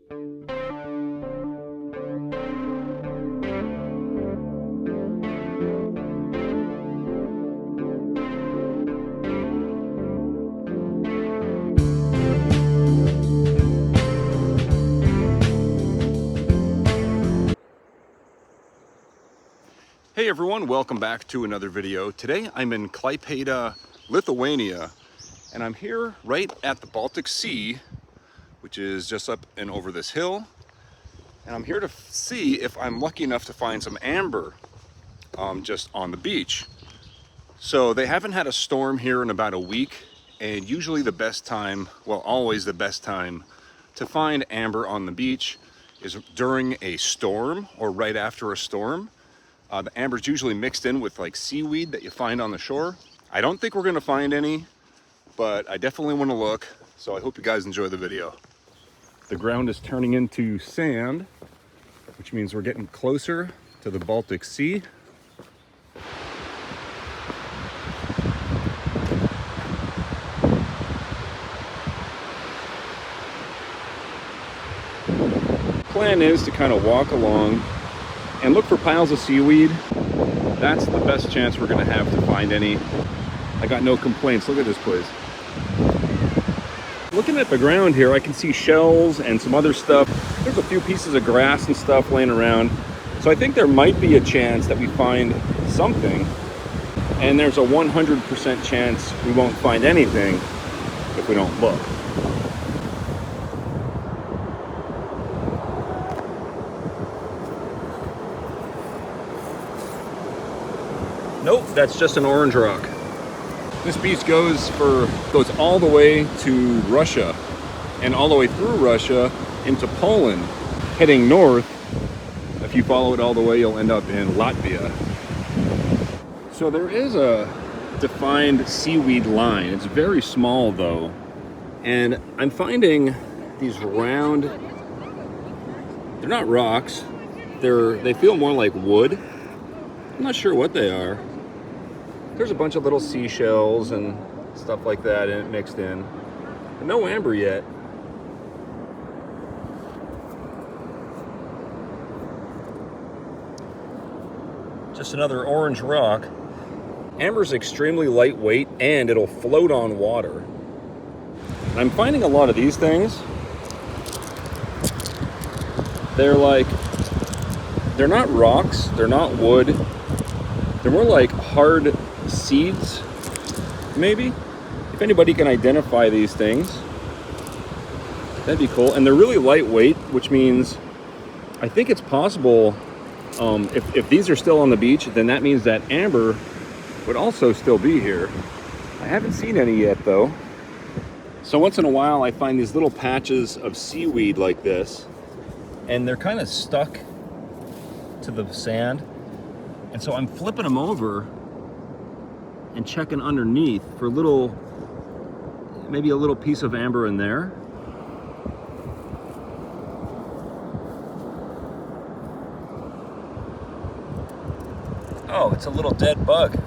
Hey everyone, welcome back to another video. Today I'm in Klaipėda, Lithuania, and I'm here right at the Baltic Sea, which is just up and over this hill. And I'm here to see if I'm lucky enough to find some amber just on the beach. So they haven't had a storm here in about a week, and usually the best time, well, always the best time to find amber on the beach is during a storm or right after a storm. The amber's usually mixed in with like seaweed that you find on the shore. I don't think we're gonna find any, but I definitely want to look, so I hope you guys enjoy the video. The ground is turning into sand, which means we're getting closer to the Baltic Sea. Plan is to kind of walk along and look for piles of seaweed. That's the best chance we're gonna have to find any. I got no complaints. Look at this place. Looking at the ground here, I can see shells and some other stuff. There's a few pieces of grass and stuff laying around. So I think there might be a chance that we find something. And there's a 100% chance we won't find anything if we don't look. Nope, that's just an orange rock. This beach goes all the way to Russia and all the way through Russia into Poland. Heading north, if you follow it all the way, you'll end up in Latvia. So there is a defined seaweed line. It's very small though. And I'm finding these round, they're not rocks, they feel more like wood. I'm not sure what they are. There's a bunch of little seashells and stuff like that in it mixed in. But no amber yet. Just another orange rock. Amber's extremely lightweight and it'll float on water. I'm finding a lot of these things. They're not rocks, they're not wood. They're more like hard seeds, maybe. If anybody can identify these things, that'd be cool. And they're really lightweight, which means I think it's possible, if these are still on the beach, then that means that amber would also still be here. I haven't seen any yet though. So once in a while I find these little patches of seaweed like this, and they're kind of stuck to the sand. And so I'm flipping them over and checking underneath for maybe a little piece of amber in there. Oh, it's a little dead bug.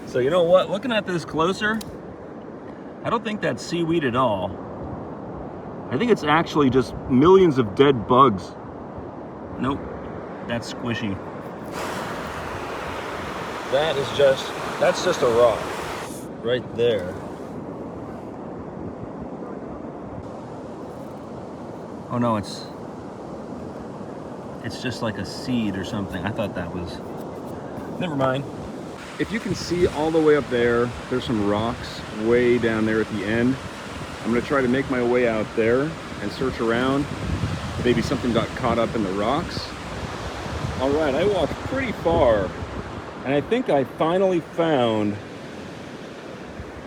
So you know what, looking at this closer, I don't think that's seaweed at all. I think it's actually just millions of dead bugs. Nope, that's squishy. That's just a rock right there. Oh no, it's just like a seed or something. I thought that was, never mind. If you can see all the way up there, there's some rocks way down there at the end. I'm gonna try to make my way out there and search around. Maybe something got caught up in the rocks. All right, I walked pretty far, and I think I finally found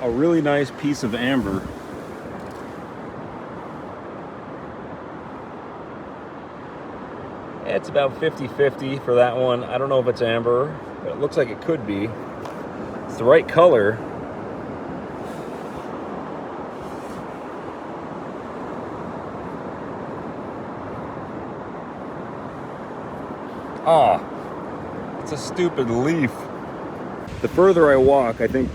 a really nice piece of amber. It's about 50-50 for that one. I don't know if it's amber, but it looks like it could be. It's the right color. Ah, it's a stupid leaf. The further I walk, I think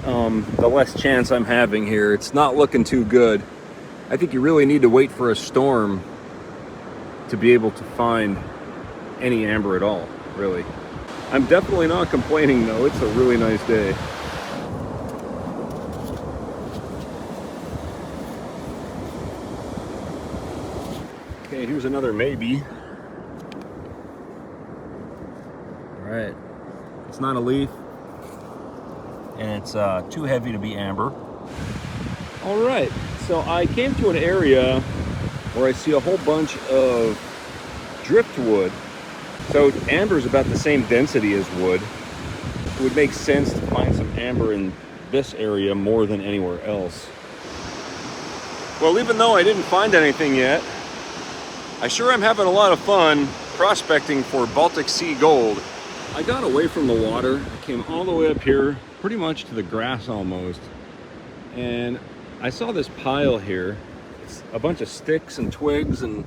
the less chance I'm having here. It's not looking too good. I think you really need to wait for a storm to be able to find any amber at all, really. I'm definitely not complaining though. It's a really nice day. Okay, here's another maybe. All right, it's not a leaf, and it's too heavy to be amber. All right, so I came to an area where I see a whole bunch of driftwood. So amber is about the same density as wood. It would make sense to find some amber in this area more than anywhere else. Well, even though I didn't find anything yet, I sure am having a lot of fun prospecting for Baltic Sea Gold. I got away from the water, came all the way up here, pretty much to the grass almost, and I saw this pile here. It's a bunch of sticks and twigs and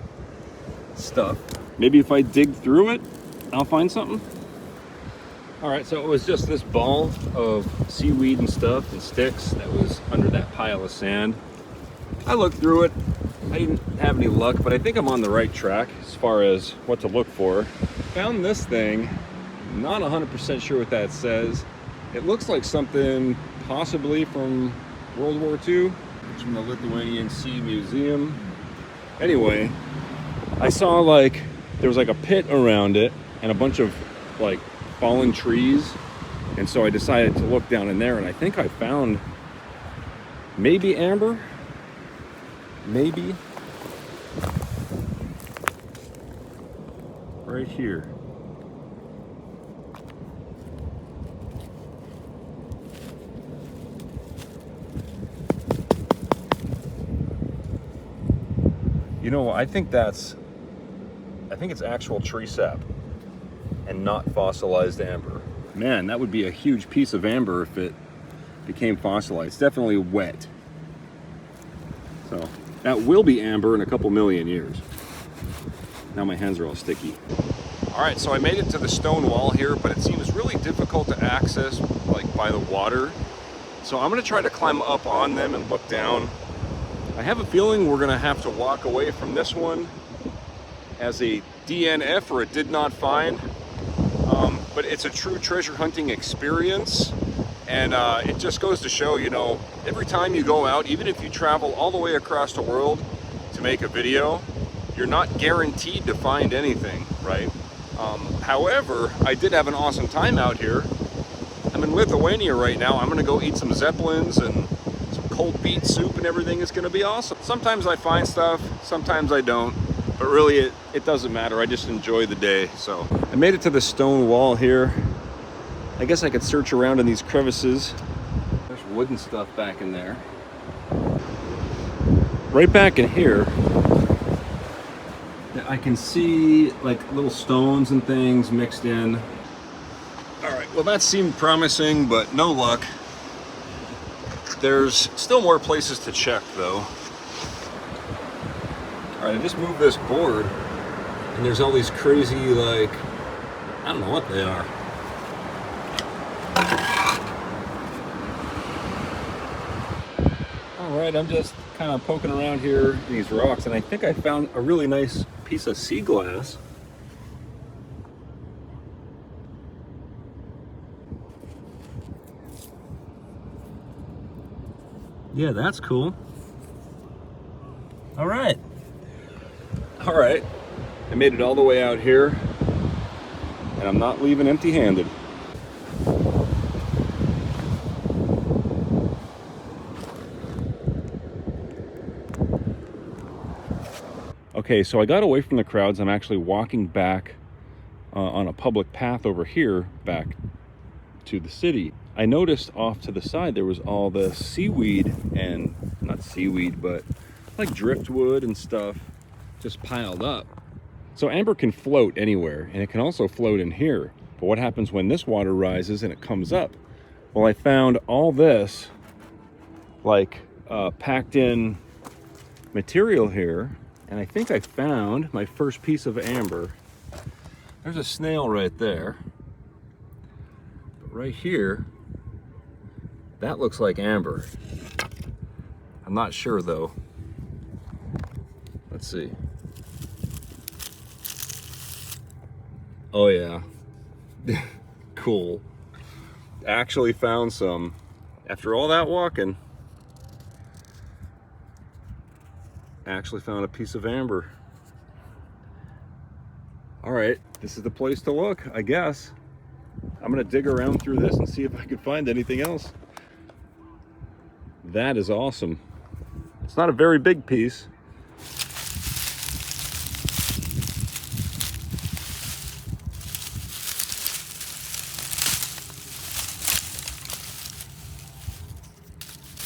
stuff. Maybe if I dig through it, I'll find something. All right, so it was just this ball of seaweed and stuff and sticks that was under that pile of sand. I looked through it. I didn't have any luck, but I think I'm on the right track as far as what to look for. Found this thing, not 100% sure what that says. It looks like something possibly from World War II. It's from the Lithuanian Sea Museum. Anyway, I saw like there was like a pit around it and a bunch of like fallen trees, and so I decided to look down in there, and I think I found maybe amber, maybe right here. You know, I think it's actual tree sap and not fossilized amber. Man, that would be a huge piece of amber if it became fossilized. It's definitely wet. So that will be amber in a couple million years. Now my hands are all sticky. All right, so I made it to the stone wall here, but it seems really difficult to access like by the water. So I'm gonna try to climb up on them and look down. I have a feeling we're gonna have to walk away from this one as a DNF, or a did not find. But it's a true treasure hunting experience. And it just goes to show, you know, every time you go out, even if you travel all the way across the world to make a video, you're not guaranteed to find anything, right? However, I did have an awesome time out here. I'm in Lithuania right now. I'm gonna go eat some zeppelins and some cold beet soup and everything. Is gonna be awesome. Sometimes I find stuff, sometimes I don't, but really it doesn't matter. I just enjoy the day. So I made it to the stone wall here. I guess I could search around in these crevices. There's wooden stuff back in there. Right back in here, I can see like little stones and things mixed in. All right, well that seemed promising, but no luck. There's still more places to check though. All right, I just moved this board and there's all these crazy, like, I don't know what they are. All right, I'm just kind of poking around here in these rocks, and I think I found a really nice piece of sea glass. Yeah, that's cool. All right. All right. I made it all the way out here, and I'm not leaving empty-handed. Okay, so I got away from the crowds. I'm actually walking back on a public path over here back to the city. I noticed off to the side there was all the seaweed, and not seaweed, but like driftwood and stuff just piled up. So amber can float anywhere, and it can also float in here. But what happens when this water rises and it comes up? Well, I found all this like packed in material here. And I think I found my first piece of amber. There's a snail right there. But right here, that looks like amber. I'm not sure though. Let's see. Oh yeah. Cool. Actually found some. After all that walking, actually found a piece of amber. All right, this is the place to look, I guess. I'm gonna dig around through this and see if I can find anything else. That is awesome. It's not a very big piece.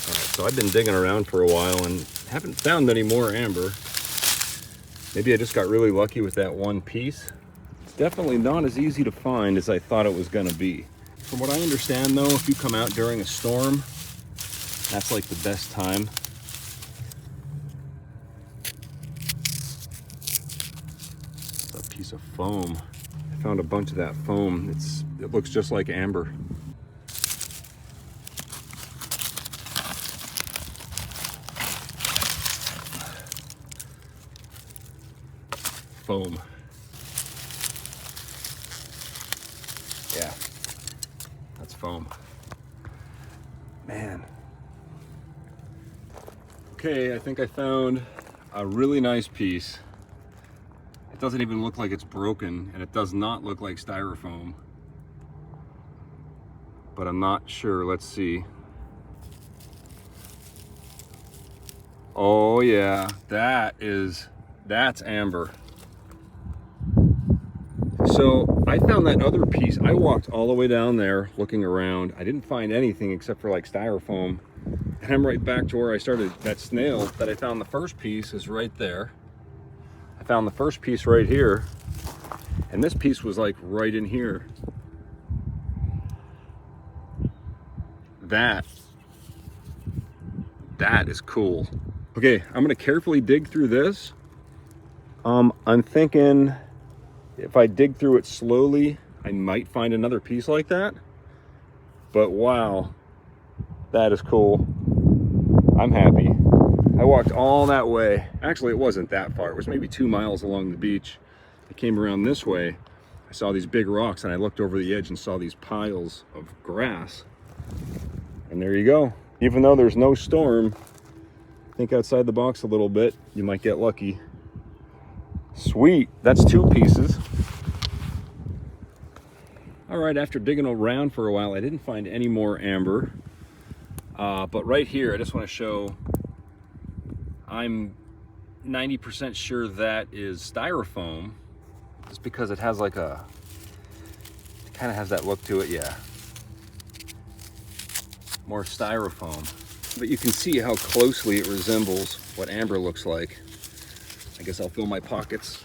All right, so I've been digging around for a while and haven't found any more amber. Maybe I just got really lucky with that one piece. It's definitely not as easy to find as I thought it was gonna be. From what I understand though, if you come out during a storm, that's like the best time. It's a piece of foam. I found a bunch of that foam. It looks just like amber. Foam. Yeah, that's foam. Man. Okay, I think I found a really nice piece. It doesn't even look like it's broken, and it does not look like styrofoam. But I'm not sure. Let's see. Oh yeah, that's amber. So I found that other piece. I walked all the way down there looking around. I didn't find anything except for like styrofoam. And I'm right back to where I started. That snail that I found the first piece is right there. I found the first piece right here. And this piece was like right in here. That is cool. Okay, I'm gonna carefully dig through this. I'm thinking if I dig through it slowly, I might find another piece like that. But wow, that is cool. I'm happy. I walked all that way. Actually, it wasn't that far. It was maybe 2 miles along the beach. I came around this way. I saw these big rocks and I looked over the edge and saw these piles of grass. And there you go. Even though there's no storm, think outside the box a little bit, you might get lucky. Sweet, that's 2 pieces. All right, after digging around for a while, I didn't find any more amber. But right here, I just want to show, I'm 90% sure that is styrofoam, just because it has like it kind of has that look to it, yeah. More styrofoam. But you can see how closely it resembles what amber looks like. I guess I'll fill my pockets.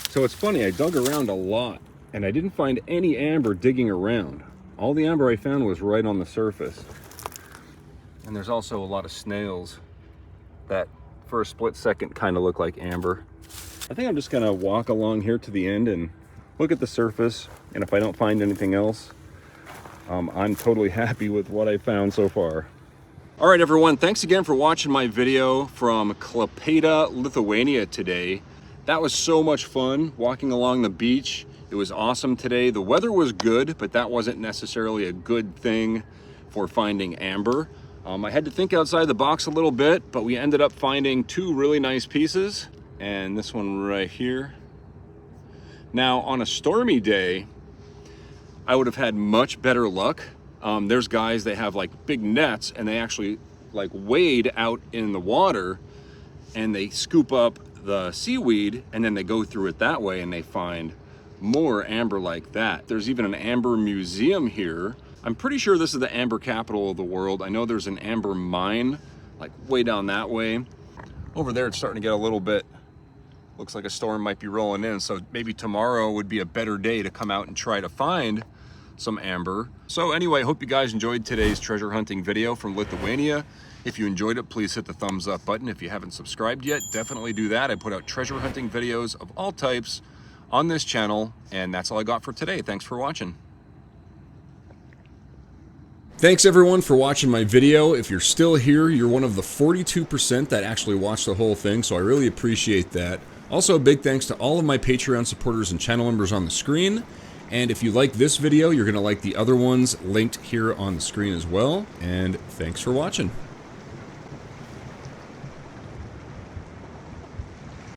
So it's funny, I dug around a lot and I didn't find any amber digging around. All the amber I found was right on the surface. And there's also a lot of snails that for a split second kind of look like amber. I think I'm just gonna walk along here to the end and look at the surface. And if I don't find anything else, I'm totally happy with what I found so far. All right, everyone, thanks again for watching my video from Klaipėda, Lithuania today. That was so much fun walking along the beach. It was awesome today. The weather was good, but that wasn't necessarily a good thing for finding amber. I had to think outside the box a little bit, but we ended up finding 2 really nice pieces, and this one right here. Now, on a stormy day, I would have had much better luck. There's guys, they have like big nets and they actually like wade out in the water and they scoop up the seaweed and then they go through it that way and they find more amber like that. There's even an amber museum here. I'm pretty sure this is the amber capital of the world. I know there's an amber mine like way down that way. Over there it's starting to get a little bit, looks like a storm might be rolling in. So maybe tomorrow would be a better day to come out and try to find some amber. So anyway, I hope you guys enjoyed today's treasure hunting video from Lithuania. If you enjoyed it, please hit the thumbs up button. If you haven't subscribed yet, definitely do that. I put out treasure hunting videos of all types on this channel, and that's all I got for today. Thanks for watching. Thanks everyone for watching my video. If you're still here, you're one of the 42% that actually watched the whole thing, so I really appreciate that. Also, a big thanks to all of my Patreon supporters and channel members on the screen. And if you like this video, you're going to like the other ones linked here on the screen as well. And thanks for watching.